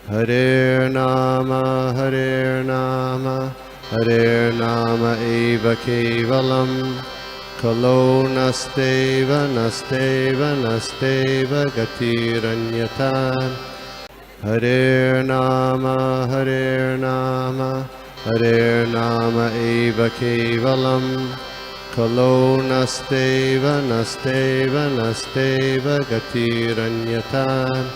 Hare Nama, Hare Nama eva kevalam, Kalo nasteva, nasteva, nasteva gatiranyatan. Hare Nama, Hare Nama, Hare Nama eva kevalam, Kalo nasteva, nasteva, nasteva gatiranyatan.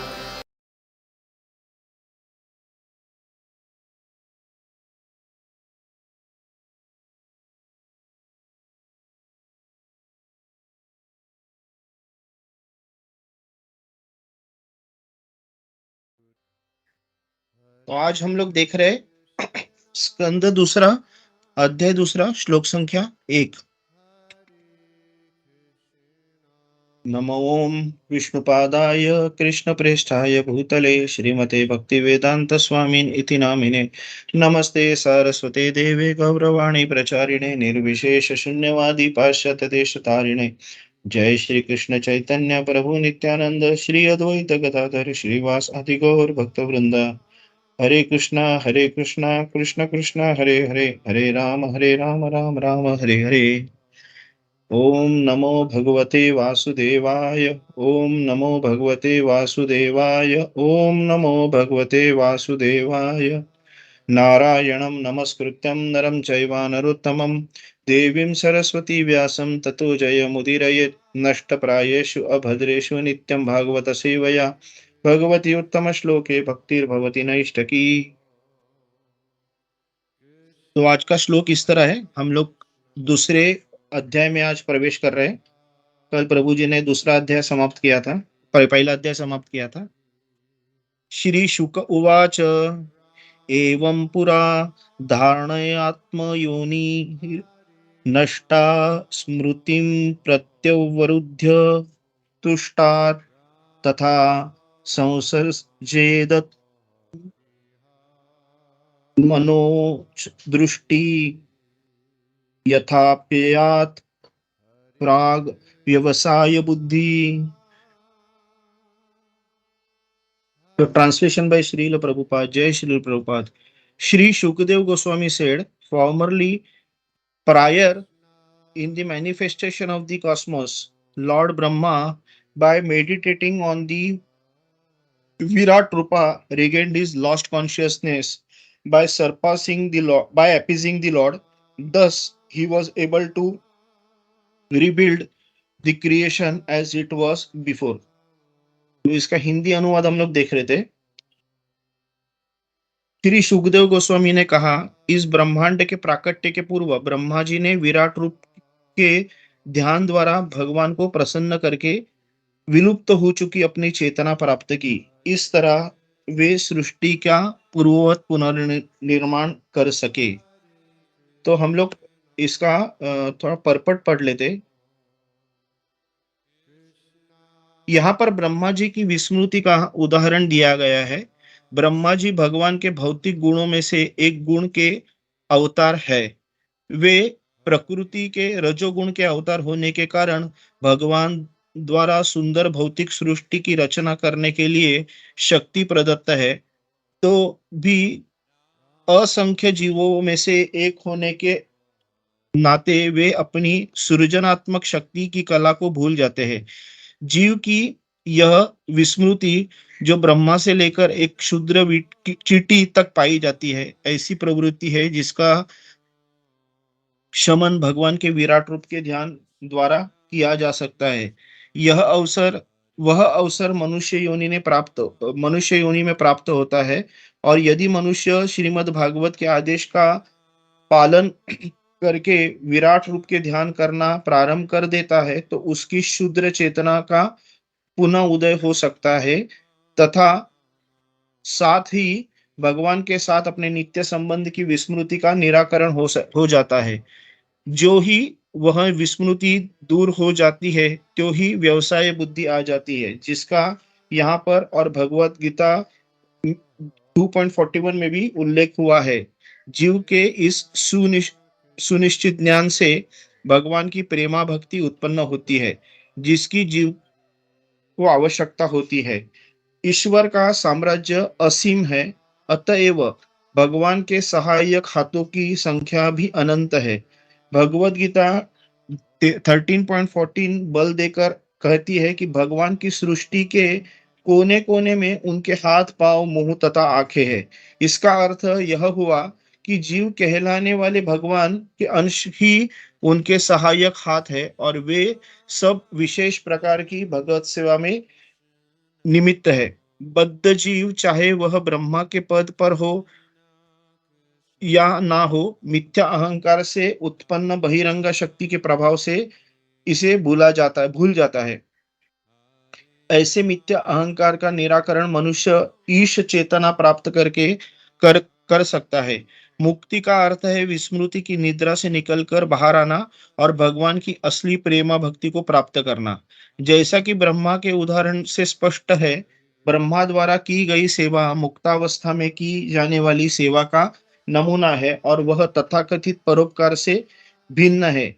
तो आज हम लोग देख रहे स्कंद दूसरा अध्याय दूसरा श्लोक संख्या 1। नमो ओम विष्णुपादाय कृष्णप्रेष्ठाय भूतले श्रीमते भक्तिवेदांत स्वामिन इति नामिने नमस्ते सारस्वते देवे गौरवाणी प्रचारिणे निर्विशेष शून्यवादी पाश्चात्य देशतारिणे जय श्री कृष्ण चैतन्य प्रभु नित्यानंद श्री अद्वैत गदाधर श्रीवास आदि गौर भक्त वृंदा। हरे कृष्णा कृष्ण कृष्ण हरे हरे, हरे राम राम राम हरे हरे। ओम नमो भगवते वासुदेवाय, ओम नमो भगवते वासुदेवाय, ओम नमो भगवते वासुदेवाय। नारायणं नमस्कृत्यं नरं चैव नरोत्तमं देवीं सरस्वती व्यासं ततो जयमुदीरयेत्। नष्टप्रायेषु अभद्रेषु नित्यं भागवत सेवया भगवती उत्तम श्लोके भक्तिर्भवति नैष्ठकी। तो आज का श्लोक इस तरह है। हम लोग दूसरे अध्याय में आज प्रवेश कर रहे हैं। कल प्रभु जी ने दूसरा अध्याय समाप्त किया था, पहला अध्याय समाप्त किया था। श्री शुक उवाच एवं पुरा धारणयात्मयोनि नष्टा स्मृतिं प्रत्यवरुध्य तुष्टात् तथा संसर्जेदत् मनो दृष्टि यथाप्ययात् प्राग व्यवसाय बुद्धि। तो translation by Srila Prabhupada, Jai Srila Prabhupada. Sri Shukdev Goswami said, formerly, prior in the manifestation of the cosmos, Lord Brahma, by meditating on the Virat Rupa, regained his lost consciousness by surpassing the Lord, by appeasing the Lord. Thus, he was able to rebuild the creation as it was before. तो इसका हिंदी अनुवाद हम लोग देख रहे थे। श्री सुखदेव गोस्वामी ने कहा, इस ब्रह्मांड के प्राकट्य के पूर्व ब्रह्मा जी ने विराट रूप के ध्यान द्वारा भगवान को प्रसन्न करके विलुप्त हो चुकी अपनी चेतना प्राप्त की। इस तरह वे सृष्टि का पूर्ववत पुनर्निर्माण कर सके। तो हम लोग इसका थोड़ा परपट पढ़ लेते। यहाँ पर ब्रह्मा जी की विस्मृति का उदाहरण दिया गया है। ब्रह्मा जी भगवान के भौतिक गुणों में से एक गुण के अवतार है। वे प्रकृति के रजोगुण के अवतार होने के कारण भगवान द्वारा सुंदर भौतिक सृष्टि की रचना करने के लिए शक्ति प्रदत्त है। तो भी असंख्य जीवों में से एक होने के नाते वे अपनी सृजनात्मक शक्ति की कला को भूल जाते हैं। जीव की यह विस्मृति जो ब्रह्मा से लेकर एक क्षुद्र चींटी तक पाई जाती है, ऐसी प्रवृत्ति है जिसका शमन भगवान के विराट रूप के ध्यान द्वारा किया जा सकता है। वह अवसर मनुष्य योनि में प्राप्त होता है। और यदि मनुष्य श्रीमद् भागवत के आदेश का पालन करके विराट रूप के ध्यान करना प्रारंभ कर देता है तो उसकी शुद्र चेतना का पुनः उदय हो सकता है तथा साथ ही भगवान के साथ अपने नित्य संबंध की विस्मृति का निराकरण हो जाता है। जो ही वह विस्मृति दूर हो जाती है तो ही व्यवसाय बुद्धि आ जाती है, जिसका यहाँ पर और भगवत गीता 2.41 में भी उल्लेख हुआ है। जीव के इस सुनिश्चित ज्ञान से भगवान की प्रेमा भक्ति उत्पन्न होती है, जिसकी जीव को आवश्यकता होती है। ईश्वर का साम्राज्य असीम है, अतएव भगवान के सहायक हाथों की संख्या भी अनंत है। भगवद गीता 13.14 बल देकर कहती है कि भगवान की सृष्टि के कोने कोने में उनके हाथ पांव मुंह तथा आंखें हैं। इसका अर्थ यह हुआ कि जीव कहलाने वाले भगवान के अंश ही उनके सहायक हाथ है और वे सब विशेष प्रकार की भगवत सेवा में निमित्त है। बद्ध जीव चाहे वह ब्रह्मा के पद पर हो या ना हो, मिथ्या अहंकार से उत्पन्न बहिरंग शक्ति के प्रभाव से इसे भूल जाता है। ऐसे मिथ्या अहंकार का निराकरण मनुष्य ईश चेतना प्राप्त करके कर कर सकता है। मुक्ति का अर्थ है विस्मृति की निद्रा से निकलकर बाहर आना और भगवान की असली प्रेमा भक्ति को प्राप्त करना। जैसा कि ब्रह्मा के उदाहरण से स्पष्ट है, ब्रह्मा द्वारा की गई सेवा मुक्तावस्था में की जाने वाली सेवा का नमूना है और वह तथाकथित परोपकार से भिन्न है,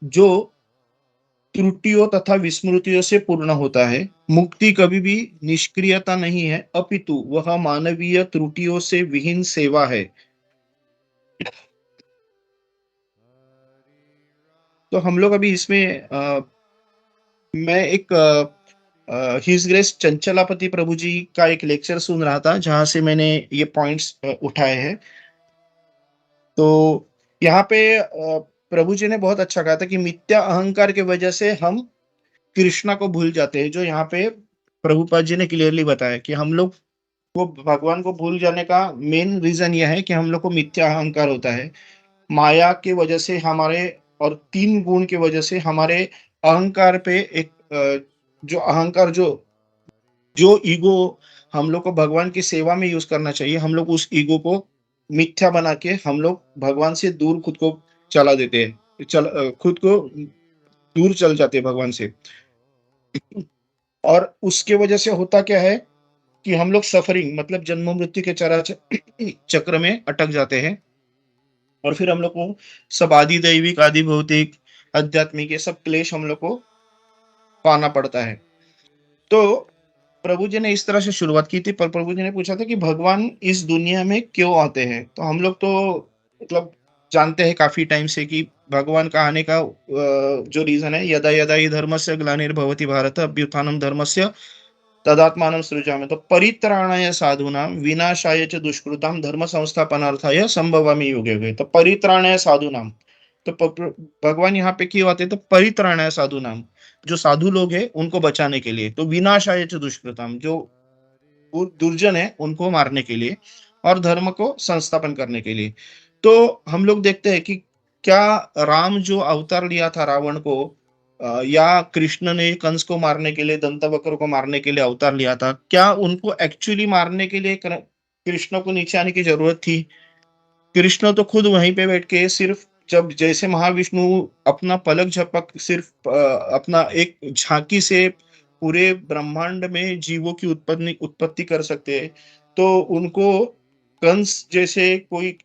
जो त्रुटियों तथा विस्मृतियों से पूर्ण होता है। मुक्ति कभी भी निष्क्रियता नहीं है, अपितु वह मानवीय त्रुटियों से विहीन सेवा है। तो हम लोग अभी इसमें मैं एक हिज ग्रेस चंचलापति प्रभु जी का एक लेक्चर सुन रहा था, जहां से मैंने ये पॉइंट्स उठाए हैं। तो यहाँ पे प्रभु जी ने बहुत अच्छा कहा था कि मिथ्या अहंकार की वजह से हम कृष्णा को भूल जाते हैं। जो यहाँ पे प्रभुपाद जी ने क्लियरली बताया कि हम लोग को भगवान को भूल जाने का मेन रीजन यह है कि हम लोग को मिथ्या अहंकार होता है। माया की वजह से हमारे और 3 गुण की वजह से हमारे अहंकार पे एक जो अहंकार जो ईगो हम लोग को भगवान की सेवा में यूज करना चाहिए, हम लोग उस ईगो को मिथ्या बना के हम लोग भगवान से दूर खुद को चला देते हैं। खुद को दूर चल जाते हैं भगवान से। और उसके वजह से होता क्या है कि हम लोग सफरिंग मतलब जन्म मृत्यु के चक्र में अटक जाते हैं और फिर हम लोग को सब आदि दैविक आदि भौतिक आध्यात्मिक ये सब क्लेश हम लोग को पाना पड़ता है। तो प्रभु जी ने इस तरह से शुरुआत की थी, पर प्रभु जी ने पूछा था कि भगवान इस दुनिया में क्यों आते हैं। तो हम लोग तो मतलब जानते हैं काफी टाइम से कि भगवान का आने का जो रीजन है, यदा यदा हि धर्मस्य ग्लानिर्भवति भारत अभ्युत्थानं धर्मस्य तदात्मानं सृजामि। तो परित्राणाय साधूनां विनाशाय च दुष्कृतां धर्म संस्थापनार्थाय संभवामि युगे युगे। तो परित्राणाय साधूनां, तो भगवान यहाँ पे क्यों आते हैं? तो परित्राणाय साधूनां, जो साधु लोग हैं उनको बचाने के लिए। तो विनाशाय च दुष्कृतां, जो दुर्जन है उनको मारने के लिए और धर्म को संस्थापन करने के लिए। तो हम लोग देखते हैं कि क्या राम जो अवतार लिया था रावण को, या कृष्ण ने कंस को मारने के लिए, दंतवक्र को मारने के लिए अवतार लिया था, क्या उनको एक्चुअली मारने के लिए कृष्ण को नीचे आने की जरूरत थी? कृष्ण तो खुद वहीं पे बैठ के सिर्फ जब जैसे महाविष्णु अपना पलक झपक सिर्फ अपना एक झांकी से पूरे ब्रह्मांड में जीवों की उत्पत्ति उत्पत्ति कर सकते हैं, तो उनको कंस जैसे कोई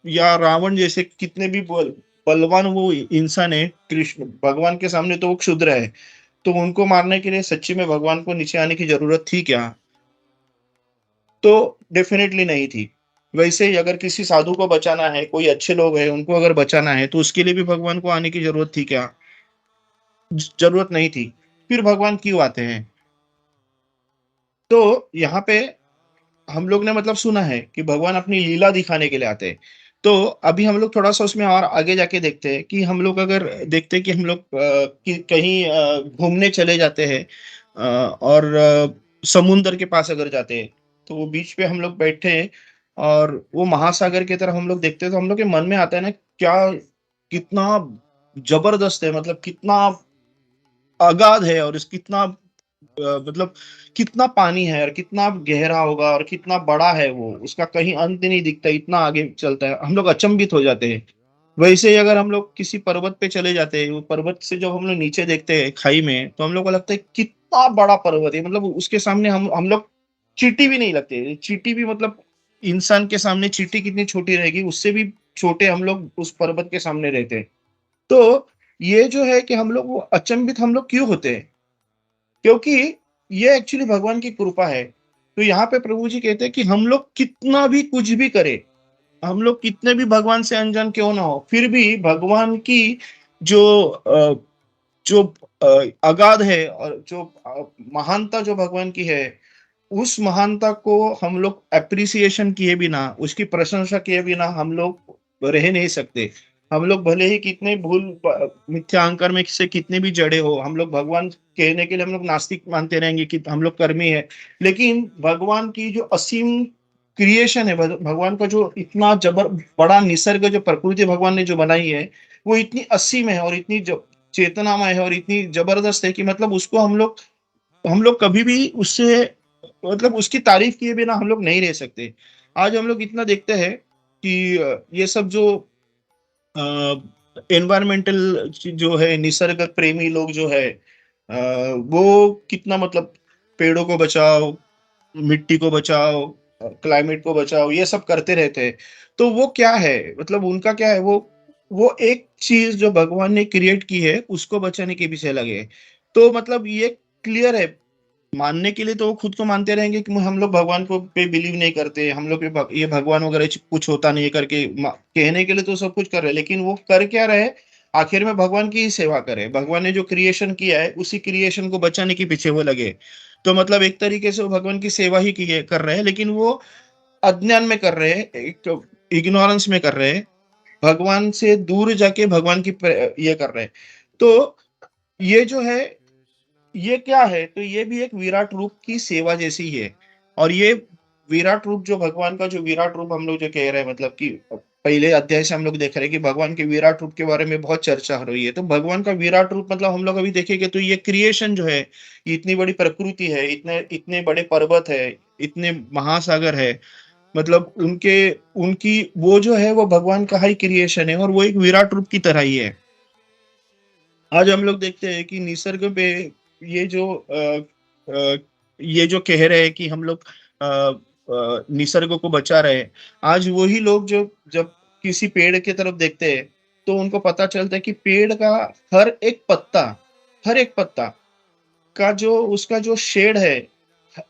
या रावण जैसे कितने भी बलवान वो इंसान है, कृष्ण भगवान के सामने तो वो क्षुद्र है। तो उनको मारने के लिए सच्ची में भगवान को नीचे आने की जरूरत थी क्या? तो डेफिनेटली नहीं थी। वैसे ही अगर किसी साधु को बचाना है, कोई अच्छे लोग हैं उनको अगर बचाना है, तो उसके लिए भी भगवान को आने की जरूरत थी क्या? जरूरत नहीं थी। फिर भगवान क्यों आते हैं? तो यहाँ पे हम लोग ने मतलब सुना है कि भगवान अपनी लीला दिखाने के लिए आते हैं। तो अभी हम लोग थोड़ा-सा उसमें और आगे जाके देखते हैं कि हम लोग अगर देखते हैं कि हम लोग कि कहीं घूमने चले जाते हैं, और समुद्र के पास अगर जाते हैं, तो वो बीच पे हम लोग बैठे हैं और वो महासागर की तरफ हम लोग देखते हैं, तो हम लोग के मन में आता है ना, क्या कितना जबरदस्त है, मतलब कितना अगाध है और इस कितना मतलब कितना पानी है और कितना गहरा होगा और कितना बड़ा है वो, उसका कहीं अंत ही नहीं दिखता, इतना आगे चलता है, हम लोग अचंभित हो जाते हैं। वैसे ही अगर हम लोग किसी पर्वत पे चले जाते हैं, वो पर्वत से जब हम लोग नीचे देखते हैं खाई में, तो हम लोग को लगता है कितना बड़ा पर्वत है, मतलब उसके सामने हम लोग चींटी भी नहीं लगते। चींटी भी मतलब इंसान के सामने चींटी कितनी छोटी रहेगी, उससे भी छोटे हम लोग उस पर्वत के सामने रहते हैं। तो ये जो है कि हम लोग वो अचंभित हम लोग क्यों होते हैं? क्योंकि ये एक्चुअली भगवान की कृपा है। तो यहाँ पे प्रभु जी कहते हैं कि हम लोग कितना भी कुछ भी करें, हम लोग कितने भी भगवान से अनजान क्यों ना हो, फिर भी भगवान की जो जो अगाध है और जो महानता जो भगवान की है, उस महानता को हम लोग एप्रिसिएशन किए बिना, उसकी प्रशंसा किए बिना हम लोग रह नहीं सकते। हम लोग भले ही कितने मिथ्या अहंकार में से कितने भी जड़े हो, हम लोग भगवान कहने के लिए हम लोग नास्तिक मानते रहेंगे कि हम लोग कर्मी है। लेकिन भगवान की जो असीम क्रिएशन है, भगवान का जो इतना बड़ा निसर्ग, जो प्रकृति भगवान ने जो बनाई है, वो इतनी असीम है और इतनी चेतनामय है और इतनी जबरदस्त है कि मतलब उसको हम लोग कभी भी उससे मतलब उसकी तारीफ किए बिना हम लोग नहीं रह सकते। आज हम लोग इतना देखते हैं कि ये सब जो एनवायरमेंटल जो है, निसर्ग प्रेमी लोग जो है, वो कितना मतलब पेड़ों को बचाओ, मिट्टी को बचाओ, क्लाइमेट को बचाओ, ये सब करते रहते हैं। तो वो क्या है, मतलब उनका क्या है, वो एक चीज जो भगवान ने क्रिएट की है उसको बचाने के पीछे लगे हैं। तो मतलब ये क्लियर है, मानने के लिए तो वो खुद को मानते रहेंगे कि हम लोग भगवान को पे बिलीव नहीं करते, हम लोग ये भगवान वगैरह कुछ होता नहीं है करके कहने के लिए तो सब कुछ कर रहे हैं, लेकिन वो कर क्या रहे, आखिर में भगवान की ही सेवा करे। भगवान ने जो क्रिएशन किया है उसी क्रिएशन को बचाने के पीछे वो लगे। तो मतलब एक तरीके से वो भगवान की सेवा ही कर रहे हैं, लेकिन वो अज्ञान में कर रहे हैं, एक इग्नोरेंस में कर रहे हैं, भगवान से दूर जाके भगवान की ये कर रहे हैं। तो ये जो है, ये क्या है, तो ये भी एक विराट रूप की सेवा जैसी है। और ये विराट रूप, जो भगवान का जो विराट रूप हम लोग जो कह रहे हैं, मतलब कि पहले अध्याय से हम लोग देख रहे हैं कि भगवान के विराट रूप के बारे में बहुत चर्चा हो रही है। तो भगवान का विराट रूप मतलब हम लोग अभी देखेंगे तो ये क्रिएशन जो है, ये इतनी बड़ी प्रकृति है, इतने इतने बड़े पर्वत है, इतने महासागर है, मतलब उनके उनकी वो जो है वो भगवान का ही क्रिएशन है और वो एक विराट रूप की तरह ही है। आज हम लोग देखते हैं कि निसर्ग पे ये जो ये जो कह रहे हैं कि हम लोग निसर्ग को बचा रहे हैं, आज वही लोग जो जब किसी पेड़ की तरफ देखते हैं तो उनको पता चलता है कि पेड़ का हर एक पत्ता हर एक पत्ता का जो उसका जो शेड है,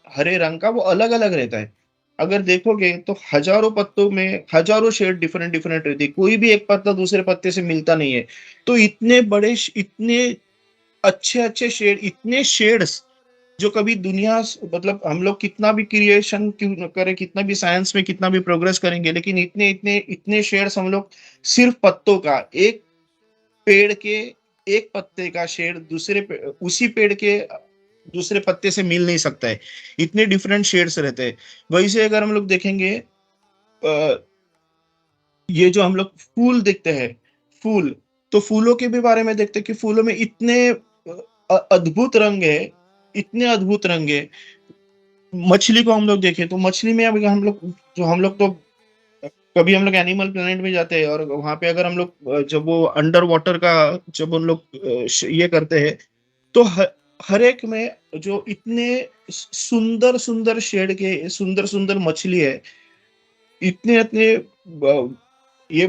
हरे रंग का, वो अलग अलग रहता है। अगर देखोगे तो हजारों पत्तों में हजारों शेड डिफरेंट डिफरेंट रहती है, कोई भी एक पत्ता दूसरे पत्ते से मिलता नहीं है। तो इतने बड़े इतने अच्छे अच्छे शेड, इतने शेड्स जो कभी मतलब हम लोग कितना भी क्रिएशन क्यों न करें, कितना भी साइंस में कितना भी प्रोग्रेस करेंगे, लेकिन इतने इतने इतने शेड्स हम लोग सिर्फ पत्तों का, एक पेड़ के एक पत्ते का शेड उसी पेड़ के दूसरे पत्ते से मिल नहीं सकता है। इतने डिफरेंट शेड्स रहते हैं। वैसे अगर हम लोग देखेंगे, ये जो हम लोग फूल देखते हैं, फूल, तो फूलों के भी बारे में देखते हैं कि फूलों में इतने अद्भुत रंग है, इतने अद्भुत रंग है। मछली को हम लोग देखें तो मछली में अभी हम लोग तो कभी हम लोग एनिमल प्लेनेट में जाते हैं और वहां पे अगर हम लोग जब वो अंडर वाटर का जब हम लोग ये करते हैं, तो हर एक में जो इतने सुंदर सुंदर शेड के सुंदर सुंदर मछली है, इतने इतने ये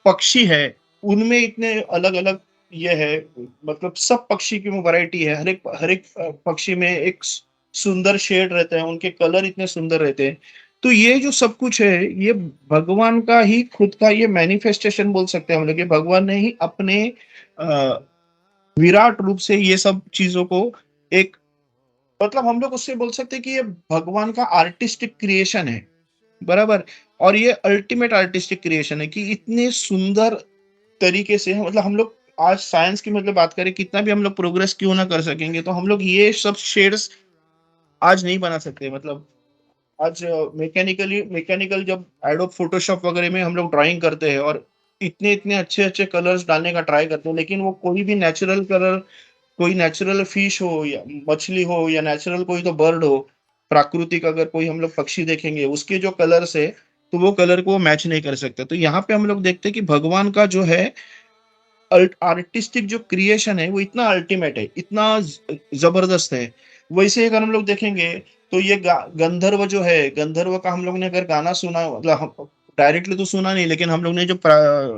पक्षी है, उनमें इतने अलग अलग ये है, मतलब सब पक्षी की वैरायटी है, हर एक पक्षी में एक सुंदर शेड रहता है, उनके कलर इतने सुंदर रहते हैं। तो ये जो सब कुछ है, ये भगवान का ही खुद का ये मैनिफेस्टेशन बोल सकते हैं हम लोग, ये भगवान ने ही अपने अ, विराट रूप से ये सब चीजों को एक, मतलब हम लोग उससे बोल सकते हैं कि ये भगवान का आर्टिस्टिक क्रिएशन है, बराबर। और ये अल्टीमेट आर्टिस्टिक क्रिएशन है कि इतने सुंदर तरीके से, मतलब हम लोग आज साइंस की मतलब बात करें, कितना भी हम लोग प्रोग्रेस क्यों ना कर सकेंगे, तो हम लोग ये सब शेड्स आज नहीं बना सकते। मतलब आज मैकेनिकल जब एडोब फोटोशॉप वगैरह में हम लोग ड्राइंग करते हैं और इतने इतने अच्छे अच्छे कलर्स डालने का ट्राई करते हैं, लेकिन वो कोई भी नेचुरल कलर, कोई नेचुरल फिश हो या मछली हो या नेचुरल कोई तो बर्ड हो, प्राकृतिक अगर कोई हम लोग पक्षी देखेंगे, उसके जो कलर्स है, तो वो कलर को मैच नहीं कर सकते। तो यहाँ पे हम लोग देखते हैं कि भगवान का जो है आर्टिस्टिक जो क्रिएशन है वो इतना अल्टीमेट है, इतना जबरदस्त है। वैसे अगर हम लोग देखेंगे तो ये गंधर्व जो है, गंधर्व का हम लोग ने अगर गाना सुना, मतलब हम डायरेक्टली तो सुना नहीं, लेकिन हम लोग ने जो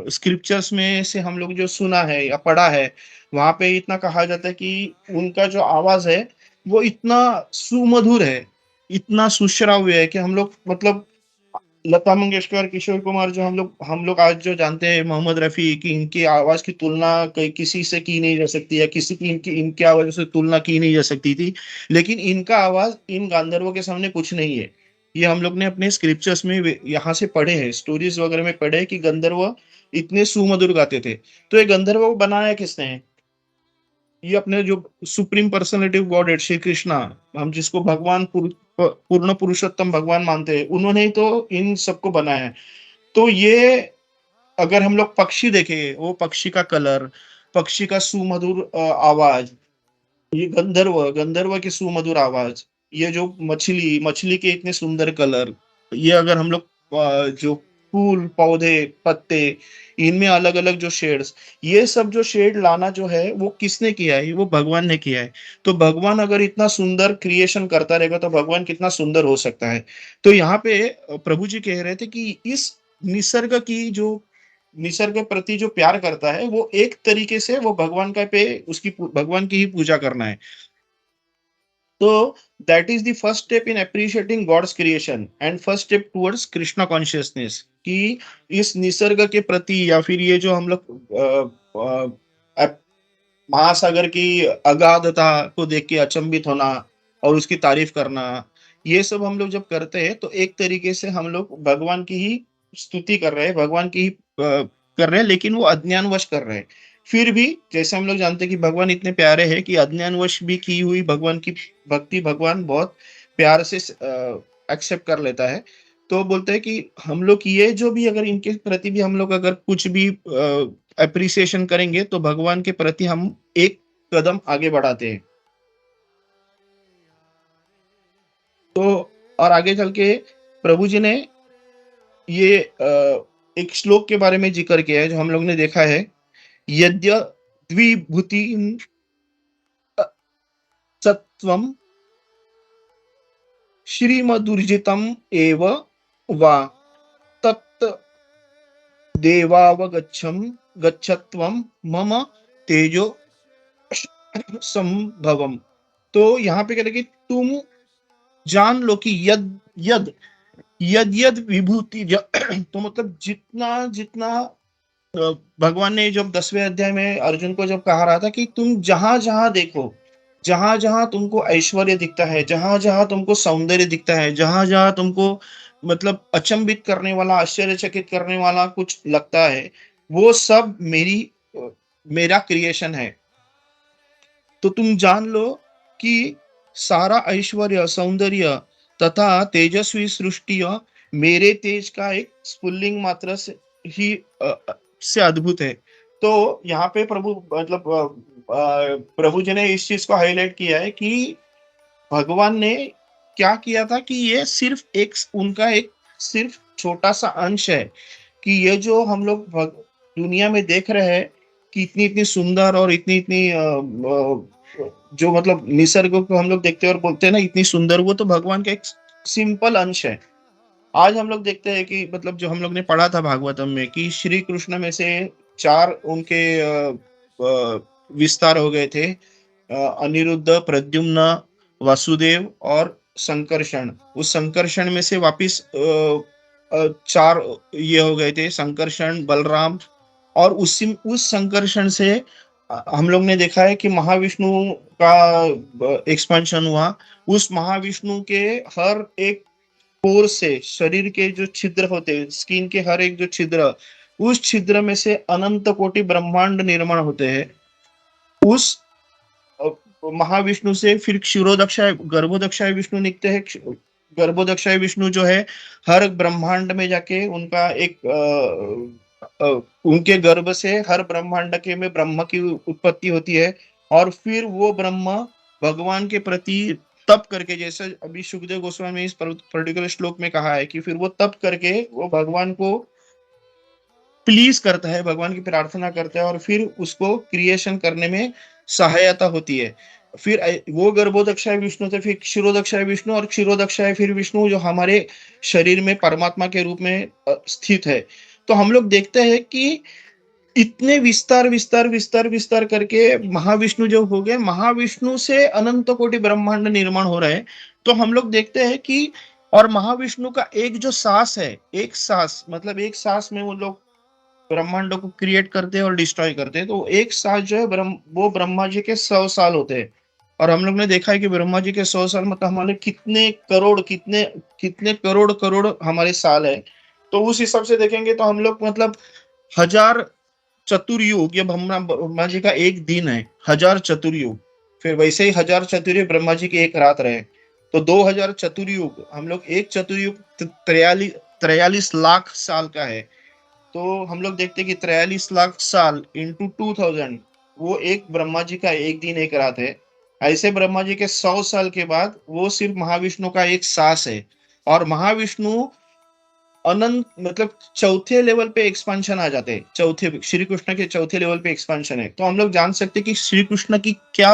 स्क्रिप्चर्स में से हम लोग जो सुना है या पढ़ा है, वहां पे इतना कहा जाता है कि उनका जो आवाज है वो इतना सुमधुर है, इतना सुश्राव्य है कि हम लोग मतलब लता मंगेशकर, किशोर कुमार जो हम लोग आज जो जानते हैं, मोहम्मद रफ़ी की इनकी आवाज़ की तुलना कहीं किसी से की नहीं जा सकती या किसी की इनकी इनकी आवाज़ से तुलना की नहीं जा सकती थी। लेकिन इनका आवाज़ इन गांधर्वों के सामने कुछ नहीं है। ये हम लोग ने अपने स्क्रिप्चर्स में वे यहाँ से पढ़े हैं, स्टोरीज़ वगैरह में पढ़े हैं कि गंधर्व इतने सुमधुर गाते थे। तो ये गंधर्व को बनाया किसने है? ये अपने जो सुप्रीम पर्सनालिटी ऑफ गॉड है श्री कृष्णा, हम जिसको भगवान पूर्ण पुरुषोत्तम भगवान मानते हैं, उन्होंने ही तो इन सबको बनाया है। तो ये अगर हम लोग पक्षी देखें, वो पक्षी का कलर, पक्षी का सुमधुर आवाज, ये गंधर्व की सुमधुर आवाज, ये जो मछली के इतने सुंदर कलर, ये अगर हम लोग जो फूल पौधे पत्ते, इनमें अलग अलग जो शेड्स, ये सब जो शेड लाना जो है वो किसने किया है? वो भगवान ने किया है। तो भगवान अगर इतना सुंदर क्रिएशन करता रहेगा तो भगवान कितना सुंदर हो सकता है। तो यहाँ पे प्रभु जी कह रहे थे कि इस निसर्ग की जो निसर्ग के प्रति जो प्यार करता है, वो एक तरीके से वो भगवान का पे उसकी भगवान की ही पूजा करना है। तो that is the first step in appreciating God's creation and first step towards Krishna consciousness, कि इस निसर्ग के प्रति या फिर ये जो हम लोग महासागर की अगाधता को देख के अचंभित होना और उसकी तारीफ करना, ये सब हम लोग जब करते हैं तो एक तरीके से हम लोग भगवान की ही स्तुति कर रहे हैं, भगवान की ही कर रहे हैं, लेकिन वो अज्ञानवश कर रहे हैं। फिर भी जैसे हम लोग जानते हैं कि भगवान इतने प्यारे हैं कि अज्ञानवश भी की हुई भगवान की भक्ति भगवान बहुत प्यार से एक्सेप्ट कर लेता है। तो बोलते हैं कि हम लोग ये जो भी अगर इनके प्रति भी हम लोग अगर कुछ भी एप्रिसिएशन करेंगे तो भगवान के प्रति हम एक कदम आगे बढ़ाते हैं। तो और आगे चल के प्रभु जी ने ये एक श्लोक के बारे में जिक्र किया है जो हम लोग ने देखा है, यद्य द्विभूति सत्वम श्रीमदुर्जितम एव वा तत् देवावगच्छम गच्छत्वम मम तेजो संभवम। तो यहाँ पे कहते हैं कि तुम जान लो कि यद यद यद यद विभूति तो मतलब जितना जितना भगवान ने जब 10वें अध्याय में अर्जुन को जब कहा रहा था कि तुम जहां जहां देखो, जहां जहां तुमको ऐश्वर्य दिखता है, जहां जहां तुमको सौंदर्य दिखता है, जहां जहां तुमको मतलब अचंभित करने वाला आश्चर्यचकित करने वाला कुछ लगता है, वो सब मेरा क्रिएशन है। तो तुम जान लो कि सारा ऐश्वर्य सौंदर्य तथा तेजस्वी सृष्टि मेरे तेज का एक स्फुल्लिंग मात्रा से ही से अद्भुत है। तो यहाँ पे प्रभु मतलब प्रभु जी ने इस चीज को हाईलाइट किया है कि भगवान ने क्या किया था कि ये सिर्फ एक उनका एक सिर्फ छोटा सा अंश है कि ये जो हम लोग दुनिया में देख रहे हैं कि इतनी इतनी सुंदर और इतनी इतनी जो मतलब निसर्ग को हम लोग देखते हैं और बोलते हैं ना इतनी सुंदर, वो तो भगवान का एक सिंपल अंश है। आज हम लोग देखते हैं कि मतलब जो हम लोग ने पढ़ा था भागवतम में कि श्री कृष्ण में से 4 उनके विस्तार हो गए थे, अनिरुद्ध, प्रद्युम्न, वासुदेव और संकर्षण। उस संकर्षण में से वापिस 4 ये हो गए थे, संकर्षण, बलराम, और उस संकर्षण से हम लोग ने देखा है कि महाविष्णु का एक्सपेंशन हुआ। उस महाविष्णु के हर एक पोर से, शरीर के जो छिद्र होते हैं, स्किन के हर एक जो छिद्र, उस छिद्र में से अनंत कोटि ब्रह्मांड निर्माण होते हैं। उस महाविष्णु से फिर क्षीरोदक्षाय गर्भोदक्षाय विष्णु निकलते हैं। गर्भोदक्षाय विष्णु जो है हर ब्रह्मांड में जाके उनका एक उनके गर्भ से हर ब्रह्मांड के में ब्रह्म की उत्पत्ति होती है और फिर वो ब्रह्म भगवान के प्रति तप करके, जैसे अभी सुखदेव गोस्वामी ने इस पर्टिकुलर श्लोक में कहा है कि फिर वो तप करके वो भगवान को प्लीज करता है, भगवान की प्रार्थना करता है और फिर उसको क्रिएशन करने में सहायता होती है। फिर वो गर्भोदक्षाय विष्णु थे, फिर क्षीरोदक्षाय विष्णु, और क्षीरोदक्षाय फिर विष्णु जो हमारे शरीर में परमात्मा के रूप में स्थित है। तो हम लोग देखते हैं कि इतने विस्तार विस्तार विस्तार विस्तार करके महाविष्णु जब हो गए, महाविष्णु से अनंत कोटि ब्रह्मांड निर्माण हो रहा है। तो हम लोग देखते हैं कि और महाविष्णु का एक जो सांस है, एक सांस मतलब एक सांस में वो लोग ब्रह्मांडों को क्रिएट करते हैं और डिस्ट्रॉय करते हैं। तो एक सांस जो है वो ब्रह्मा जी के 100 साल होते हैं। और हम लोग ने देखा है कि ब्रह्मा जी के 100 साल मतलब हमारे कितने करोड़ कितने कितने करोड़ करोड़ हमारे साल है। तो उस हिसाब से देखेंगे तो हम लोग मतलब हजार चतुर्युग ये ब्रह्मा जी का एक दिन है, हजार चतुर्युग। फिर वैसे ही हजार चतुर्युग ब्रह्मा जी की एक रात रहे। तो 2000 चतुर्युग हम लोग एक चतुर्युग 43 लाख साल का है। तो हम लोग देखते हैं कि 43 लाख साल इंटू 2000 वो एक ब्रह्मा जी का एक दिन एक रात है। ऐसे ब्रह्मा जी के 100 साल के बाद वो सिर्फ महाविष्णु का एक सांस है। और महाविष्णु अनंत मतलब चौथे लेवल पे एक्सपांशन आ जाते हैं। चौथे श्री कृष्ण के चौथे लेवल पे एक्सपांशन है। तो हम लोग जान सकते हैं कि श्री कृष्ण की क्या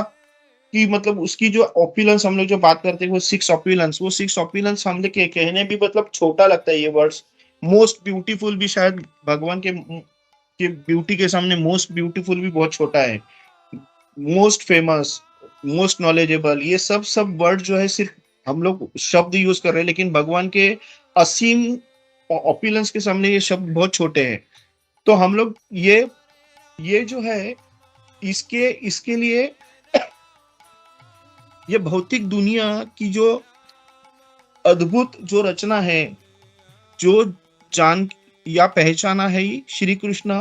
की मतलब उसकी जो ऑप्युलेंस हम लोग जो बात करते हैं वो सिक्स ऑप्युलेंस हम लोग के कहने भी मतलब छोटा लगता है ये वर्ड्स। मोस्ट ब्यूटीफुल भी शायद भगवान के ब्यूटी के सामने मोस्ट ब्यूटीफुल भी बहुत छोटा है। मोस्ट फेमस, मोस्ट नॉलेजेबल, ये सब सब वर्ड जो है सिर्फ हम लोग शब्द यूज कर रहे हैं, लेकिन भगवान के असीम ऑपुलेंस के सामने ये शब्द बहुत छोटे हैं। तो हम लोग ये जो है इसके इसके लिए ये भौतिक दुनिया की जो अद्भुत जो रचना है, जो जान या पहचाना है ही श्री कृष्ण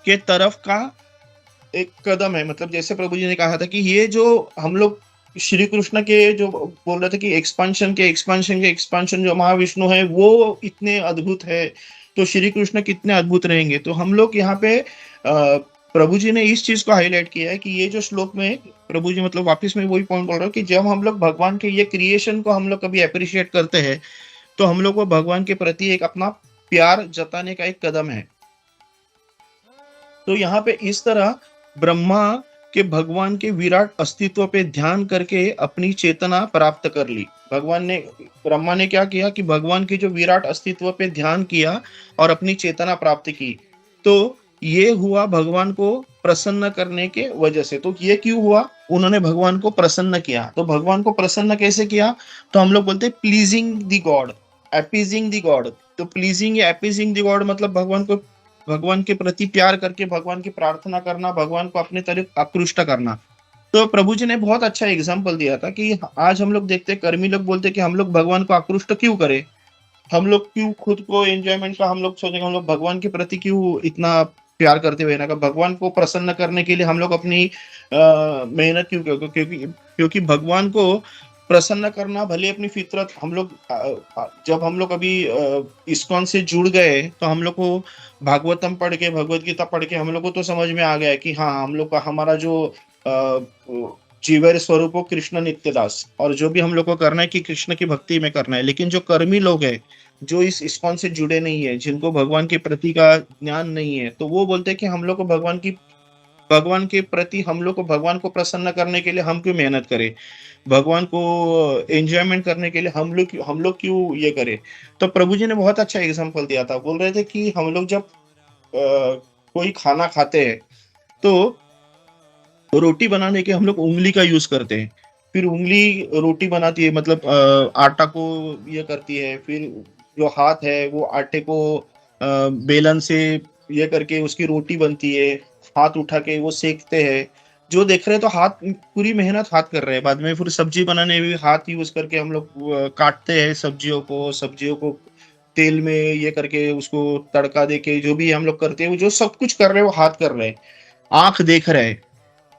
के तरफ का एक कदम है। मतलब जैसे प्रभु जी ने कहा था कि ये जो हम लोग श्री कृष्ण के जो बोल रहे थे कि एक्सपांशन जो महाविष्णु है वो इतने अद्भुत है। तो श्री कृष्ण कितने अद्भुत रहेंगे। तो हम लोग यहाँ पे प्रभु जी ने इस चीज को हाईलाइट किया है कि ये जो श्लोक में प्रभु जी मतलब वापस में वही पॉइंट बोल रहा हूँ कि जब हम लोग भगवान के ये क्रिएशन को हम लोग कभी अप्रिशिएट करते हैं तो हम लोग को भगवान के प्रति एक अपना प्यार जताने का एक कदम है। तो यहाँ पे इस तरह ब्रह्मा के भगवान के विराट अस्तित्व पे ध्यान करके अपनी चेतना प्राप्त कर ली। ब्रह्मा ने क्या किया कि भगवान के जो विराट अस्तित्व पे ध्यान किया और अपनी चेतना प्राप्त की। तो ये हुआ भगवान को प्रसन्न करने के वजह से। तो ये क्यों हुआ, उन्होंने भगवान को प्रसन्न किया। तो भगवान को प्रसन्न कैसे किया, तो हम लोग बोलते हैं pleasing the god, appeasing the god. तो प्लीजिंग या अपीजिंग द गॉड मतलब भगवान के प्रति प्यार करके भगवान की प्रार्थना करना, भगवान को अपनी तरफ आकृष्ट करना। तो प्रभु जी ने बहुत अच्छा एग्जाम्पल दिया था कि आज हम लोग देखते हैं कर्मी लोग बोलते हैं कि हम लोग भगवान को आकृष्ट क्यों करें, हम लोग क्यों खुद को एंजॉयमेंट का हम लोग सोचेंगे, हम लोग भगवान के प्रति क्यों इतना प्यार करते हुए ना का भगवान को प्रसन्न करने के लिए हम लोग अपनी मेहनत क्यों क्योंकि भगवान को प्रसन्न करना भले अपनी फितरत हम लोग जब हम लोग अभी इस्कॉन से जुड़ गए तो हम लोग को भागवतम पढ़ के भगवत गीता पढ़ के हम लोग को तो समझ में आ गया है कि हाँ हम लोग का हमारा जो जीवर स्वरूप हो कृष्ण नित्यदास, और जो भी हम लोग को करना है कि कृष्ण की भक्ति में करना है। लेकिन जो कर्मी लोग हैं जो इस इस्कॉन से जुड़े नहीं है, जिनको भगवान के प्रति का ज्ञान नहीं है, तो वो बोलते हैं कि हम लोग को भगवान के प्रति हम लोग को भगवान को प्रसन्न करने के लिए हम क्यों मेहनत करें, भगवान को एंजॉयमेंट करने के लिए हम लोग क्यों ये करें। तो प्रभु जी ने बहुत अच्छा एग्जांपल दिया था। बोल रहे थे कि हम लोग जब कोई खाना खाते हैं तो रोटी बनाने के हम लोग उंगली का यूज करते हैं। फिर उंगली रोटी बनाती है मतलब आटा को ये करती है। फिर जो हाथ है वो आटे को बेलन से ये करके उसकी रोटी बनती है। हाथ उठा के वो सेकते हैं। जो देख रहे हैं तो हाथ पूरी मेहनत हाथ कर रहे हैं। बाद में फिर सब्जी बनाने में भी हाथ यूज करके हम लोग काटते हैं सब्जियों को तेल में ये करके उसको तड़का देके जो भी हम लोग करते हैं वो जो सब कुछ कर रहे हैं वो हाथ कर रहे हैं, आंख देख रहे हैं।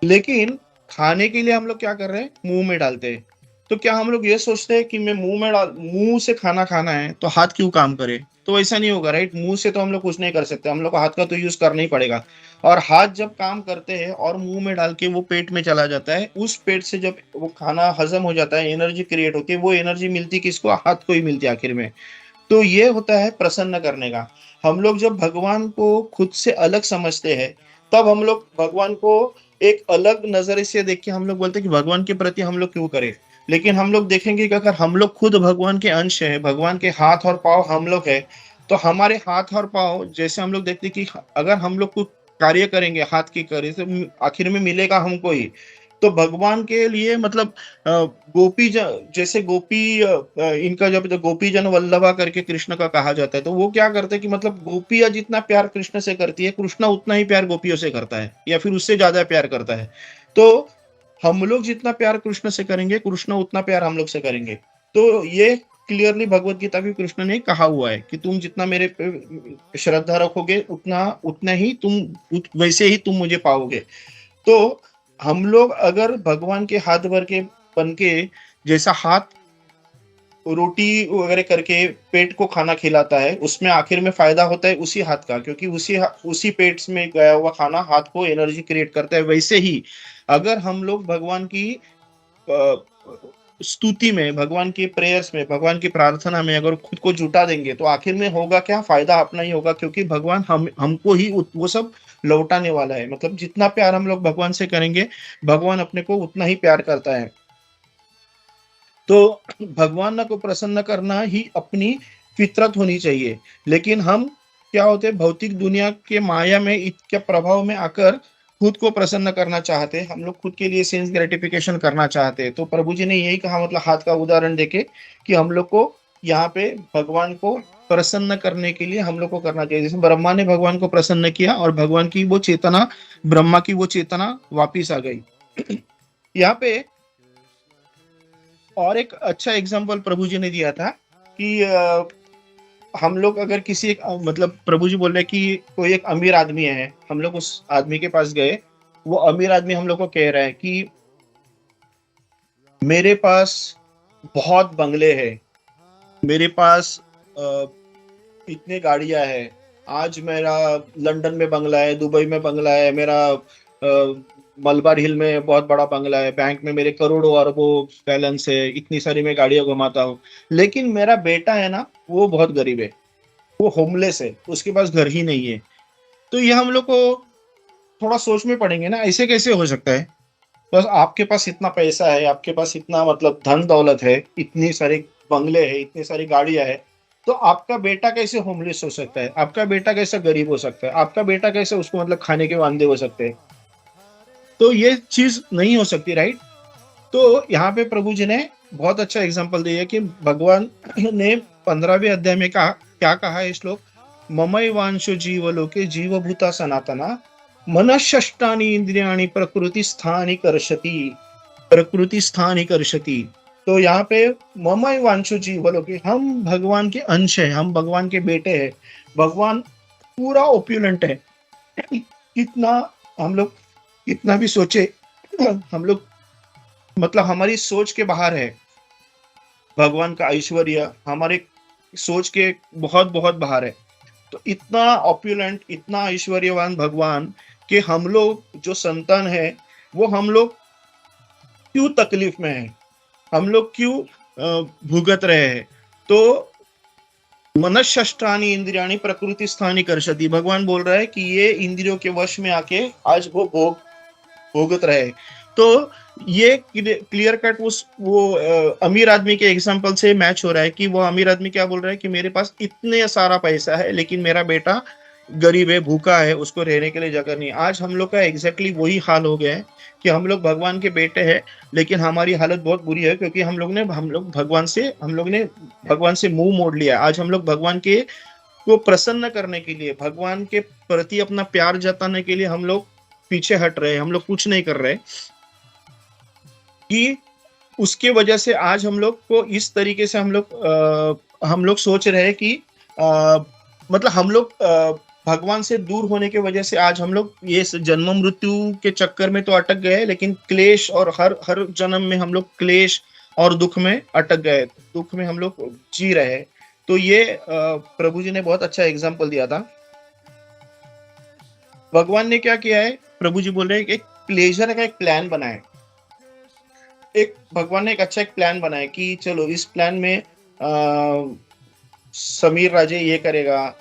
लेकिन खाने के लिए हम लोग क्या कर रहे हैं, मुंह में डालते हैं। तो क्या हम लोग ये सोचते हैं कि मैं मुंह से खाना खाना है तो हाथ क्यों काम करे, तो ऐसा नहीं होगा राइट। मुंह से तो हम लोग कुछ नहीं कर सकते, हम लोग को हाथ का तो यूज करना ही पड़ेगा। और हाथ जब काम करते हैं और मुंह में डाल के वो पेट में चला जाता है, उस पेट से जब वो खाना हजम हो जाता है एनर्जी क्रिएट होती है, वो एनर्जी मिलती किसको, हाथ को ही मिलती है आखिर में। तो ये होता है प्रसन्न करने का। हम लोग जब भगवान को खुद से अलग समझते हैं तब हम लोग भगवान को एक अलग नजरिए से देख के हम लोग बोलते हैं कि भगवान के प्रति हम लोग क्यों करें। लेकिन हम लोग देखेंगे कि अगर हम लोग खुद भगवान के अंश हैं, भगवान के हाथ और पांव हम लोग हैं, तो हमारे हाथ और पाँव जैसे हम लोग देखते हैं कि अगर हम लोग कुछ कार्य करेंगे हाथ के कार्य से आखिर में मिलेगा हमको ही। तो भगवान के लिए मतलब अ, जैसे इनका जब गोपी जन वल्लभा करके कृष्ण का कहा जाता है, तो वो क्या करते हैं कि मतलब गोपियाँ जितना प्यार कृष्ण से करती है, कृष्ण उतना ही प्यार गोपियों से करता है या फिर उससे ज़्यादा प्यार करता है। तो हम लोग जितना प्यार कृष्ण से करेंगे, कृष्ण उतना प्यार हम लोग से करेंगे। तो ये क्लियरली भगवत गीता में कृष्ण ने कहा हुआ है कि तुम जितना मेरे पे श्रद्धा रखोगे उतना उतना ही वैसे ही तुम मुझे पाओगे। तो हम लोग अगर भगवान के हाथ भर के बन के जैसा हाथ रोटी वगैरह करके पेट को खाना खिलाता है, उसमें आखिर में फायदा होता है उसी हाथ का, क्योंकि उसी पेट में गया हुआ खाना हाथ को एनर्जी क्रिएट करता है। वैसे ही अगर हम लोग भगवान की अ, स्तुति में, भगवान की प्रेयर्स में, भगवान की प्रार्थना में अगर खुद को जुटा देंगे, तो आखिर में होगा क्या? फायदा अपना ही होगा, क्योंकि भगवान हमको ही वो सब लौटाने वाला है। मतलब जितना प्यार हम लोग भगवान से करेंगे, भगवान अपने को उतना ही प्यार करता है। तो भगवान को प्रसन्न करना ही अपनी फितरत होनी चाहिए। लेकिन हम क्या होते हैं, भौतिक दुनिया के माया में इतने प्रभाव में आकर खुद को प्रसन्न करना चाहते हैं। हम लोग खुद के लिए सेंस ग्रेटिफिकेशन करना चाहते हैं। तो प्रभु जी ने यही कहा, मतलब हाथ का उदाहरण देके, कि हम लोग को यहाँ पे भगवान को प्रसन्न करने के लिए हम लोग को करना चाहिए। जैसे ब्रह्मा ने भगवान को प्रसन्न किया और भगवान की वो चेतना, ब्रह्मा की वो चेतना वापिस आ गई। यहाँ पे और एक अच्छा एग्जाम्पल प्रभु जी ने दिया था कि हम लोग अगर मतलब प्रभु जी बोल रहे हैं कि कोई एक अमीर आदमी है, हम लोग उस आदमी के पास गए, वो अमीर आदमी हम लोग को कह रहा है कि मेरे पास बहुत बंगले हैं, मेरे पास अ, इतने गाड़ियां हैं, आज मेरा लंदन में बंगला है, दुबई में बंगला है, मेरा मलबार हिल में बहुत बड़ा बंगला है, बैंक में मेरे करोड़ों अरबों बैलेंस है, इतनी सारी मैं गाड़ियां घुमाता हूँ। लेकिन मेरा बेटा है ना, वो बहुत गरीब है, वो होमलेस है, उसके पास घर ही नहीं है। तो ये हम लोग को थोड़ा सोच में पड़ेंगे ना, ऐसे कैसे हो सकता है? बस आपके पास इतना पैसा है, आपके पास इतना मतलब धन दौलत है, इतनी सारे बंगले हैं, इतनी सारी गाड़ियां है, तो आपका बेटा कैसे होमलेस हो सकता है? आपका बेटा कैसे गरीब हो सकता है? आपका बेटा कैसे उसको मतलब खाने के वांदे हो सकते हैं? तो ये चीज नहीं हो सकती, राइट? तो यहाँ पे प्रभु जी ने बहुत अच्छा एग्जाम्पल दिया कि भगवान ने 15वें अध्याय में कहा, क्या कहा है श्लोक, ममैवांशो जीवलोके जीवभूता सनातना मनःषष्ठानि इंद्रियाणि प्रकृति स्थानी कर्षति। तो यहाँ पे ममैवांशो जीवलोके, हम भगवान के अंश है, हम भगवान के बेटे हैं। भगवान पूरा ओप्युलेंट है। कितना हम लोग कितना भी सोचे, हम लोग मतलब हमारी सोच के बाहर है। भगवान का ऐश्वर्य हमारे सोच के बहुत बहुत बाहर है। तो इतना ऑप्युलेंट, इतना ऐश्वर्यवान भगवान कि हम लोग जो संतान है, वो हम लोग क्यों तकलीफ में है, हम लोग क्यों भुगत रहे हैं? तो मनःषष्ठानि इंद्रियाणि प्रकृति स्थानी कर्षति, भगवान बोल रहा है कि ये इंद्रियों के वश में आके आज वो भोगत रहे। तो ये क्लियर कट उस वो अमीर आदमी के एग्जांपल से मैच हो रहा है कि वो अमीर आदमी क्या बोल रहा है कि मेरे पास इतने सारा पैसा है, लेकिन मेरा बेटा गरीब है, भूखा है, उसको रहने के लिए जगह नहीं। आज हम लोग का एग्जैक्टली वही हाल हो गया है कि हम लोग भगवान के बेटे हैं, लेकिन हमारी हालत बहुत बुरी है, क्योंकि हम लोग ने भगवान से मुंह मोड़ लिया। आज हम लोग भगवान के को प्रसन्न करने के लिए, भगवान के प्रति अपना प्यार जताने के लिए हम लोग पीछे हट रहे हैं, हम लोग कुछ नहीं कर रहे कि उसके वजह से आज हम लोग को इस तरीके से हम लोग सोच रहे हैं कि मतलब हम लोग भगवान से दूर होने की वजह से आज हम लोग ये जन्म मृत्यु के चक्कर में तो अटक गए, लेकिन क्लेश और हर जन्म में हम लोग क्लेश और दुख में अटक गए, दुख में हम लोग जी रहे हैं। तो ये प्रभु जी ने बहुत अच्छा एग्जाम्पल दिया था। भगवान ने क्या किया है, प्रभु जी बोल रहे हैं एक प्लेजर का एक प्लान बनाए। भगवान ने एक अच्छा एक प्लान बनाया कि चलो इस प्लान में समीर राजे ये करेगा,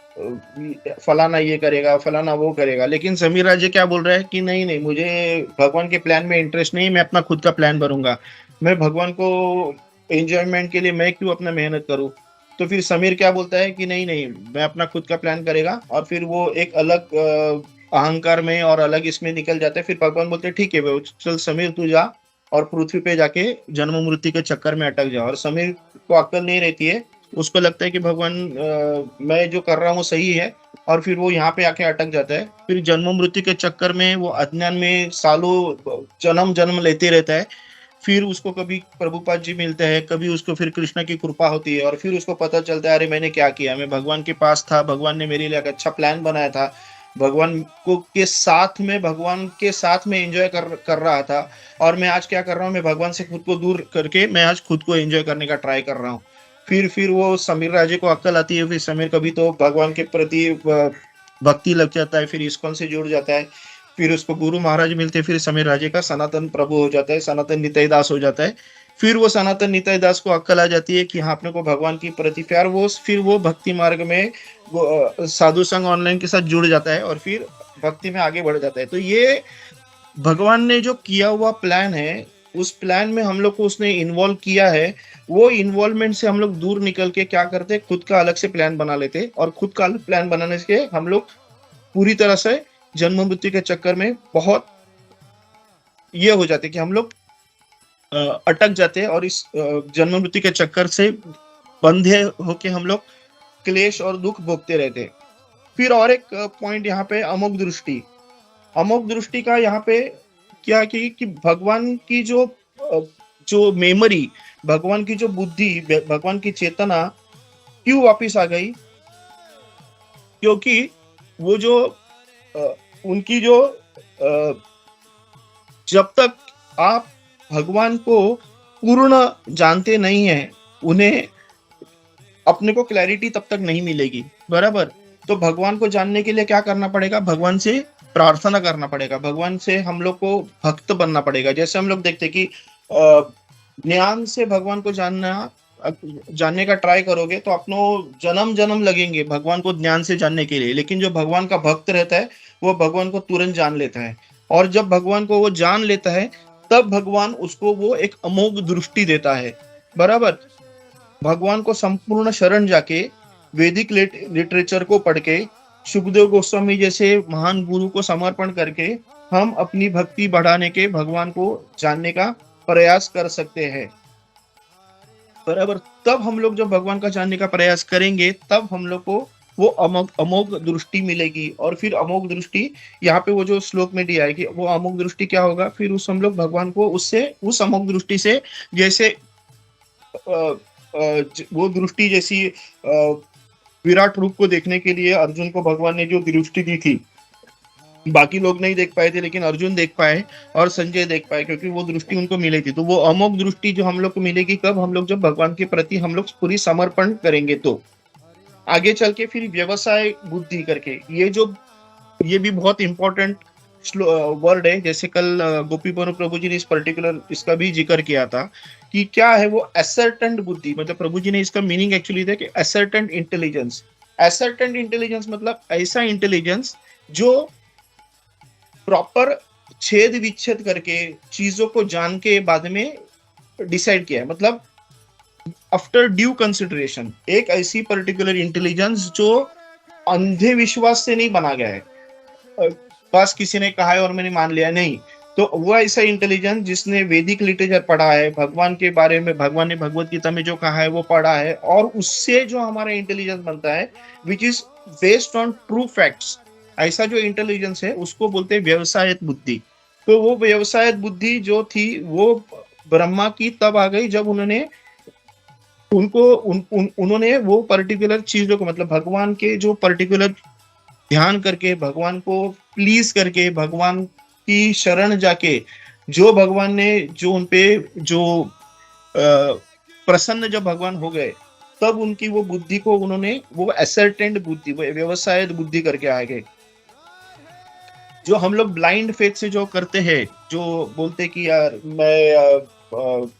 फलाना ये करेगा, फलाना वो करेगा। लेकिन समीर राजे क्या बोल रहा है कि नहीं नहीं, मुझे भगवान के प्लान में इंटरेस्ट नहीं, मैं अपना खुद का प्लान बनूंगा, मैं भगवान को एंजॉयमेंट के लिए मैं क्यों अपना मेहनत करूं। तो फिर समीर क्या बोलता है कि नहीं नहीं, मैं अपना खुद का प्लान करेगा, और फिर वो एक अलग अहंकार में और अलग इसमें निकल जाता है। फिर भगवान बोलते हैं ठीक है वो, चल समीर तू जा और पृथ्वी पे जाके जन्म मृत्यु के चक्कर में अटक जा। और समीर को अक्ल नहीं रहती है, उसको लगता है कि भगवान मैं जो कर रहा हूँ वो सही है, और फिर वो यहाँ पे आके अटक जाता है। फिर जन्म मृत्यु के चक्कर में वो अज्ञान में सालों जन्म जन्म लेते रहता है। फिर उसको कभी प्रभुपाद जी मिलते हैं, कभी उसको फिर कृष्ण की कृपा होती है, और फिर उसको पता चलता है अरे मैंने क्या किया, मैं भगवान के पास था, भगवान ने मेरे लिए एक अच्छा प्लान बनाया था, भगवान को के साथ में एंजॉय कर रहा था, और मैं आज क्या कर रहा हूँ, मैं भगवान से खुद को दूर करके मैं आज खुद को एंजॉय करने का ट्राई कर रहा हूँ। फिर वो समीर राजे को अक्ल आती है। फिर समीर कभी तो भगवान के प्रति भक्ति लग जाता है, फिर इस्कॉन से जुड़ जाता है। फिर उसको गुरु महाराज मिलते हैं, फिर समीर राजे का सनातन प्रभु हो जाता है, सनातन निताई दास हो जाता है। फिर वो सनातन निताई दास को अक्ल आ जाती है कि हाँ अपने को भगवान की प्रति प्यार, फिर वो भक्ति मार्ग में साधु संघ ऑनलाइन के साथ जुड़ जाता है, और फिर भक्ति में आगे बढ़ जाता है। तो ये भगवान ने जो किया हुआ प्लान है, उस प्लान में हम लोग को उसने इन्वॉल्व किया है। वो इन्वॉल्वमेंट से हम लोग दूर निकल के क्या करते, खुद का अलग से प्लान बना लेते, और खुद का अलग प्लान बनाने से हम लोग पूरी तरह से जन्म मृत्यु के चक्कर में बहुत ये हो जाते कि हम लोग अटक जाते हैं, और इस जन्म मृत्यु के चक्कर से बंधे होके हम लोग क्लेश और दुख भोगते रहते हैं। फिर और एक पॉइंट यहाँ पे अमोघ दृष्टि। अमोघ दृष्टि का यहाँ पे क्या कि भगवान की जो मेमोरी, भगवान की जो बुद्धि, भगवान की चेतना क्यों वापिस आ गई, क्योंकि वो जो उनकी जो जब तक आप भगवान को पूर्ण जानते नहीं है, उन्हें अपने को क्लैरिटी तब तक नहीं मिलेगी, बराबर। तो भगवान को जानने के लिए क्या करना पड़ेगा, भगवान से प्रार्थना करना पड़ेगा, भगवान से हम लोग को भक्त बनना पड़ेगा। जैसे हम लोग देखते कि ज्ञान से भगवान को जानने का ट्राई करोगे तो अपनो जन्म जन्म लगेंगे भगवान को ज्ञान से जानने के लिए, लेकिन जो भगवान का भक्त रहता है वो भगवान को तुरंत जान लेता है। और जब भगवान को वो जान लेता है तब भगवान उसको वो एक अमोघ दृष्टि देता है, बराबर। भगवान को संपूर्ण शरण जाके, वैदिक लिटरेचर को पढ़ के, सुखदेव गोस्वामी जैसे महान गुरु को समर्पण करके हम अपनी भक्ति बढ़ाने के, भगवान को जानने का प्रयास कर सकते हैं, बराबर। तब हम लोग जब भगवान का जानने का प्रयास करेंगे तब हम लोग को वो अमोघ दृष्टि मिलेगी। और फिर अमोघ दृष्टि यहाँ पे वो जो श्लोक में दिया है कि वो अमोघ दृष्टि क्या होगा, फिर उस हम लोग भगवान को उस अमोघ दृष्टि से, जैसे वो दृष्टि जैसी विराट रूप को देखने के लिए अर्जुन को भगवान ने जो दृष्टि दी थी, बाकी लोग नहीं देख पाए थे लेकिन अर्जुन देख पाए और संजय देख पाए, क्योंकि वो दृष्टि उनको मिली थी। तो वो अमोघ दृष्टि जो हम लोग को मिलेगी कब, हम लोग जब भगवान के प्रति हम लोग पूरी समर्पण करेंगे। तो आगे चल के फिर व्यवसाय बुद्धि करके, ये भी बहुत इंपॉर्टेंट वर्ड है। जैसे कल गोपी बनु प्रभु जी ने इस पर्टिकुलर इसका भी जिक्र किया था कि क्या है वो असर्टेंट बुद्धि, मतलब प्रभु जी ने इसका मीनिंग एक्चुअली था कि असर्टेंट इंटेलिजेंस। असर्टेंट इंटेलिजेंस मतलब ऐसा इंटेलिजेंस जो प्रॉपर छेद विच्छेद करके चीजों को जान के बाद में डिसाइड किया है, मतलब आफ्टर ड्यू कंसिडरेशन। एक ऐसी पर्टिकुलर इंटेलिजेंस जो अंधे विश्वास से नहीं बना गया है, बस किसी ने कहा है और मैंने मान लिया, नहीं। तो वो ऐसा इंटेलिजेंस जिसने वैदिक लिटरेचर पढ़ा है, भगवान के बारे में भगवान ने भगवत गीता में जो कहा है वो पढ़ा है, और उससे जो हमारा इंटेलिजेंस बनता है which is based on true facts, ऐसा जो इंटेलिजेंस है उसको बोलते हैं व्यवसायिक बुद्धि। तो वो व्यवसायिक बुद्धि जो थी वो ब्रह्मा की तब आ गई जब उन्होंने वो पर्टिकुलर चीजों को, मतलब भगवान के जो पर्टिकुलर ध्यान करके, भगवान को प्लीज करके, भगवान की शरण जाके, जो भगवान ने जो उनपे जो प्रसन्न जब भगवान हो गए तब उनकी वो बुद्धि को उन्होंने वो असर्टेंट बुद्धि, वो व्यवसायिक बुद्धि करके आ गए। जो हम लोग ब्लाइंड फेथ से जो करते हैं, जो बोलते कि यार मैं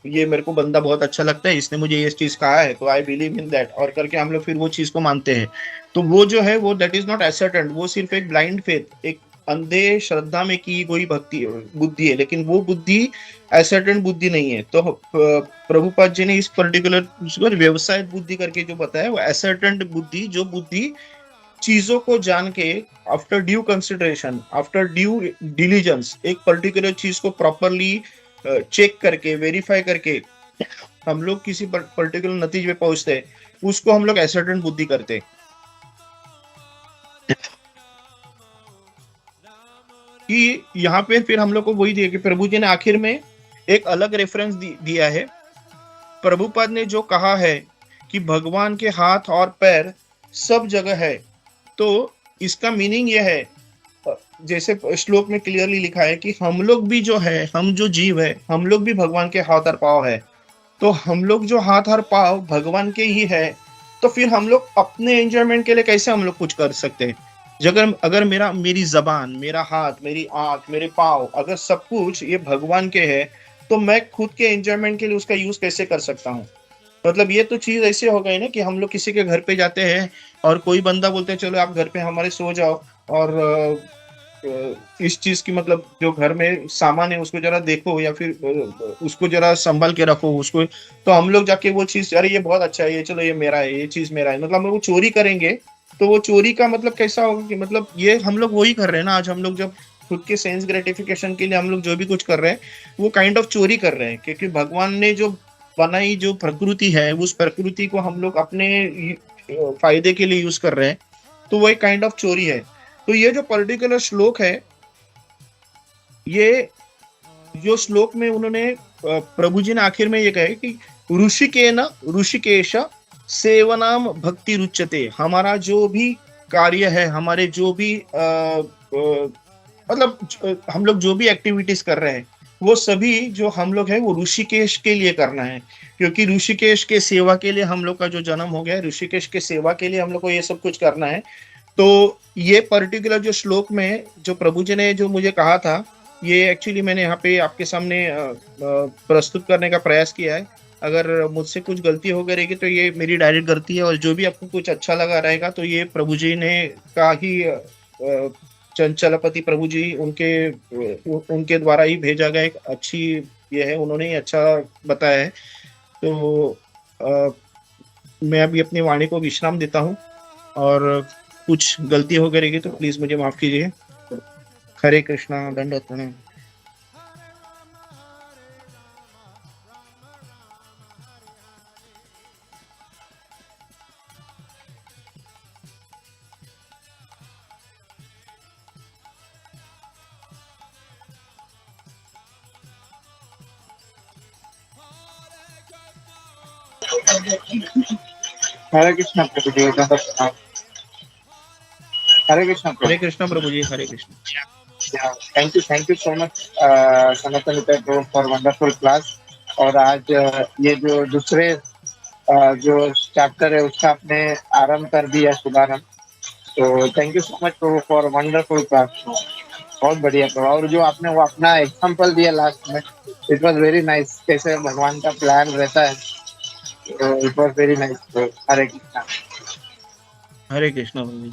ये मेरे को बंदा बहुत अच्छा लगता है, इसने मुझे ये चीज कहा है तो आई बिलीव इन दैट, और करके हम लोग फिर वो चीज को मानते हैं। तो वो जो है वो दैट इज नॉट असर्टेंट, वो सिर्फ एक ब्लाइंड फेथ, एक अंधे श्रद्धा में की हुई भक्ति बुद्धि है, लेकिन वो बुद्धि असर्टेन बुद्धि नहीं है। तो प्रभुपाद जी ने इस पर्टिकुलर व्यवसाय बुद्धि करके जो बताया वो असर्टेन बुद्धि, जो बुद्धि चीजों को जान के after due consideration, after due diligence, एक पर्टिकुलर चीज को प्रॉपरली चेक करके वेरीफाई करके हम लोग किसी पर्टिकुलर नतीजे पे पहुंचते हैं, उसको हम लोग असर्टेन बुद्धि करते हैं। कि यहाँ पे फिर हम लोग को वही दिया कि प्रभु जी ने आखिर में एक अलग रेफरेंस दिया है। प्रभुपाद ने जो कहा है कि भगवान के हाथ और पैर सब जगह है, तो इसका मीनिंग यह है, जैसे श्लोक में क्लियरली लिखा है कि हम लोग भी जो है, हम जो जीव है, हम लोग भी भगवान के हाथ और पांव है। तो हम लोग जो हाथ और पांव भगवान के ही है, तो फिर हम लोग अपने एंजॉयमेंट के लिए कैसे हम लोग कुछ कर सकते हैं? अगर मेरी जबान, मेरा हाथ, मेरी आंख, मेरे पाँव, अगर सब कुछ ये भगवान के है, तो मैं खुद के एंजॉयमेंट के लिए उसका यूज कैसे कर सकता हूँ? मतलब ये तो चीज ऐसे हो गई ना कि हम लोग किसी के घर पे जाते हैं और कोई बंदा बोलते हैं चलो आप घर पे हमारे सो जाओ, और इस चीज की मतलब जो घर में सामान है उसको जरा देखो, या फिर उसको जरा संभाल के रखो उसको। तो हम लोग जाके वो चीज, अरे ये बहुत अच्छा है, ये चलो ये मेरा है, ये चीज मेरा है, मतलब हम लोग वो चोरी करेंगे। तो वो चोरी का मतलब कैसा होगा कि मतलब ये हम लोग वही कर रहे हैं ना। आज हम लोग जब खुद के सेंस ग्रेटिफिकेशन के लिए हम लोग जो भी कुछ कर रहे हैं, वो काइंड ऑफ चोरी कर रहे हैं, क्योंकि भगवान ने जो बनाई जो प्रकृति है, उस प्रकृति को हम लोग अपने फायदे के लिए यूज कर रहे हैं, तो वो एक काइंड ऑफ चोरी है। तो ये जो पर्टिकुलर श्लोक है, ये जो श्लोक में उन्होंने प्रभु जी ने आखिर में ये कहा कि ऋषिकेश सेवनाम भक्ति रुच्यते। हमारा जो भी कार्य है, हमारे जो भी मतलब हम लोग जो भी एक्टिविटीज कर रहे हैं, वो सभी जो हम लोग है वो ऋषिकेश के लिए करना है, क्योंकि ऋषिकेश के सेवा के लिए हम लोग का जो जन्म हो गया, ऋषिकेश के सेवा के लिए हम लोग को ये सब कुछ करना है। तो ये पर्टिकुलर जो श्लोक में जो प्रभु जी ने जो मुझे कहा था, ये एक्चुअली मैंने यहाँ पे आपके सामने प्रस्तुत करने का प्रयास किया है। अगर मुझसे कुछ गलती हो गई रहेगी तो ये मेरी डायरेक्ट गलती है, और जो भी आपको कुछ अच्छा लगा रहेगा तो ये प्रभु जी ने का ही चंचलपति प्रभु जी उनके द्वारा ही भेजा गया एक अच्छी ये है, उन्होंने ही अच्छा बताया है। तो मैं अभी अपनी वाणी को विश्राम देता हूँ, और कुछ गलती हो गई रहेगी तो प्लीज मुझे माफ कीजिए। हरे कृष्णा, दंडवत प्रणाम। हरे कृष्ण प्रभु जी, दंडवत प्रणाम। हरे कृष्ण प्रभु। हरे कृष्णा प्रभु जी, Hare Krishna. Thank you so much Sanatan प्रभु फॉर वंडरफुल क्लास। और आज ये जो दूसरे जो चैप्टर है उसका आपने आरंभ कर दिया, शुभारंभ। तो thank you so much Prabhu for wonderful class. बहुत बढ़िया प्रभु। और जो आपने वो अपना एग्जाम्पल दिया लास्ट में, इट वॉज वेरी नाइस, कैसे भगवान का प्लान रहता है। It was very nice. Hare Krishna. Hare Krishna प्रभु जी।